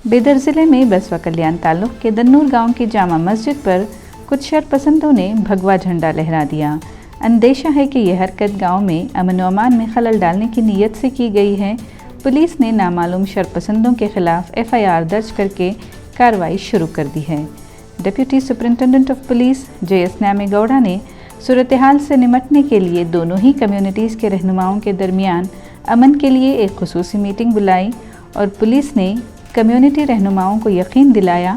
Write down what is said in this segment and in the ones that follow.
बेदर ज़िले में बसवा कल्याण ताल्लुक के दन्नूर गांव की जामा मस्जिद पर कुछ शरपसंदों ने भगवा झंडा लहरा दिया। अंदेशा है कि यह हरकत गांव में अमन व अमान में खलल डालने की नीयत से की गई है। पुलिस ने नामालूम शरपसंदों के खिलाफ FIR दर्ज करके कार्रवाई शुरू कर दी है। Deputy superintendent of police JS न्यामेगौड़ा ने सूरत हाल से निमटने के लिए दोनों ही कम्युनिटीज़ के रहनुमाओं के दरमियान अमन के लिए एक खुसूसी मीटिंग बुलाई और पुलिस ने कम्युनिटी रहनुमाओं को यकीन दिलाया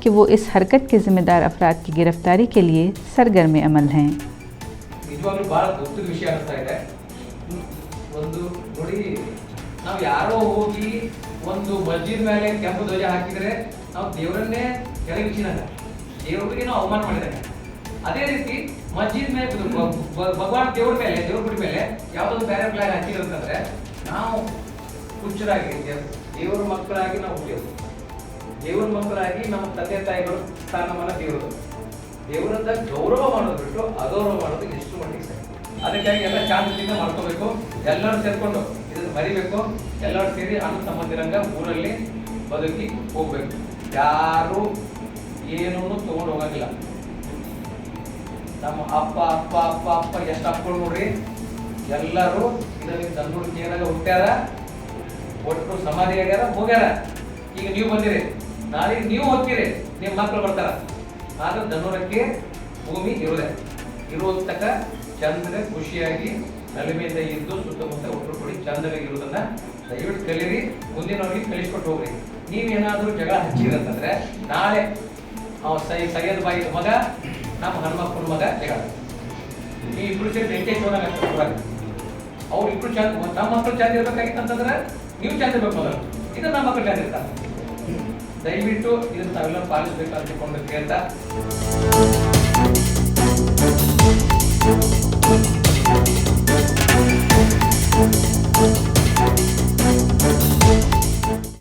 कि वो इस हरकत के ज़िम्मेदार अफराद की गिरफ्तारी के लिए सरगर्म अमल हैं। ನಿಜವಾಗ್ಲೂ ಬಹಳ ದೊಡ್ಡ ವಿಷಯ ಅನಿಸ್ತಾ ಇದೆ. ಒಂದು ನೋಡಿ, ನಾವು ಯಾರೋ ಹೋಗಿ ಒಂದು ಮಸ್ಜಿದ್ ಮೇಲೆ ಕೆಂಪು ಧ್ವಜ ಹಾಕಿದ್ರೆ ನಾವು ದೇವರನ್ನೇ ಕೆಳಗಿಳಿಸಿದಾಗ ದೇವರಿಗೆ ನಾವು ಅವಮಾನ ಮಾಡಿದಾಗ, ಅದೇ ರೀತಿ ಮಸ್ಜಿದ್ ಮೇಲೆ ಭಗವಾನ್ ದೇವ್ರ ಮೇಲೆ ದೇವ್ರ ಗುಡಿ ಮೇಲೆ ಯಾವುದೊಂದು ಬೇರೆ ಫ್ಲಾಗ್ ಹಾಕಿರೋದಂದ್ರೆ ನಾವು ಹುಚ್ಚರಾಗಿ ದೇವರ ಮಕ್ಕಳಾಗಿ ನಾವು ಹುಟ್ಟಿಯೋದು, ದೇವರ ಮಕ್ಕಳಾಗಿ ನಮ್ಮ ತಂದೆ ತಾಯಿಗಳು ಸ್ಥಾನಮಾನ ದೇವರು, ದೇವರನ್ನ ಗೌರವ ಮಾಡೋದು ಬಿಟ್ಟು ಅಗೌರವ ಮಾಡೋದು ಎಷ್ಟು ಮಟ್ಟಿಗೆ ಸರಿ. ಅದಕ್ಕಾಗಿ ಎಲ್ಲ ಶಾಂತಿಯಿಂದ ಮಾಡ್ಕೋಬೇಕು, ಎಲ್ಲರೂ ಸೇರ್ಕೊಂಡು ಇದನ್ನು ಮರಿಬೇಕು, ಎಲ್ಲರೂ ಸೇರಿ ಅಣ್ಣ ತಮ್ಮಂದಿರಂಗ ಊರಲ್ಲಿ ಬದುಕಿ ಹೋಗ್ಬೇಕು. ಯಾರು ಏನೂ ತಗೊಂಡು ಹೋಗಂಗಿಲ್ಲ. ನಮ್ಮ ಅಪ್ಪ ಅಪ್ಪ ಅಪ್ಪ ಅಪ್ಪ ಎಷ್ಟು ಅಪ್ಪಗಳು ನೋಡ್ರಿ, ಎಲ್ಲರೂ ಇದರಲ್ಲಿ ದನ್ನೂರು ಕೇರಾಗ ಹುಟ್ಟ್ಯಾರ, ಒಟ್ಟು ಸಮಾಧಿ ಆಗ್ಯಾರ, ಹೋಗ್ಯಾರ. ಈಗ ನೀವು ಬಂದಿರಿ, ನಾಳೆ ನೀವು ಹೋಗ್ತೀರಿ, ನಿಮ್ಮ ಮಕ್ಕಳು ಬರ್ತಾರ. ಆದ್ರೆ ದನ್ನೂರಕ್ಕೆ ಭೂಮಿ ಇರುವತಕ್ಕ ಚಂದ್ರ ಖುಷಿಯಾಗಿ ನಲಿಮೆಯಿಂದ ಇದ್ದು ಸುತ್ತಮುತ್ತ ಒಟ್ಟರು ಕೊಡಿ ಚಂದ್ರಾಗಿ ಇರುವುದನ್ನ ದಯವಿಟ್ಟು ಕಲೀರಿ, ಮುಂದಿನವ್ರಿಗೆ ಕಲಿಸ್ಕೊಟ್ಟು ಹೋಗ್ರಿ. ನೀವೇನಾದ್ರೂ ಜಗಳ ಹಚ್ಚಿರಂತಂದ್ರೆ ನಾಳೆ ಸೈಯದ್ ಬಾಯಿ ಮಗ ನಮ್ಮ ಹನುಮಪ್ಪನ ಮಗ ಜಗಳ, ನೀವು ಇಬ್ರು ಸೇರಿ ಎಂಟೇ ಚೋದಾಗ ಅವ್ರು ಇಬ್ರು ಚಂದ, ನಮ್ಮ ಮಕ್ಕಳು ಚಂದ ಇರ್ಬೇಕಾಗಿತ್ತಂತಂದ್ರೆ ನೀವು ಚಂದ ಇರ್ಬೇಕು ಮೊದಲು, ಇದು ನಮ್ಮ ಮಕ್ಕಳು ಚಂದ ಇರ್ತಾರೆ. ದಯವಿಟ್ಟು ಇದನ್ನು ತಾವೆಲ್ಲ ಪಾಲಿಸಬೇಕು ಅಂತ ಕೇಳ್ತಾ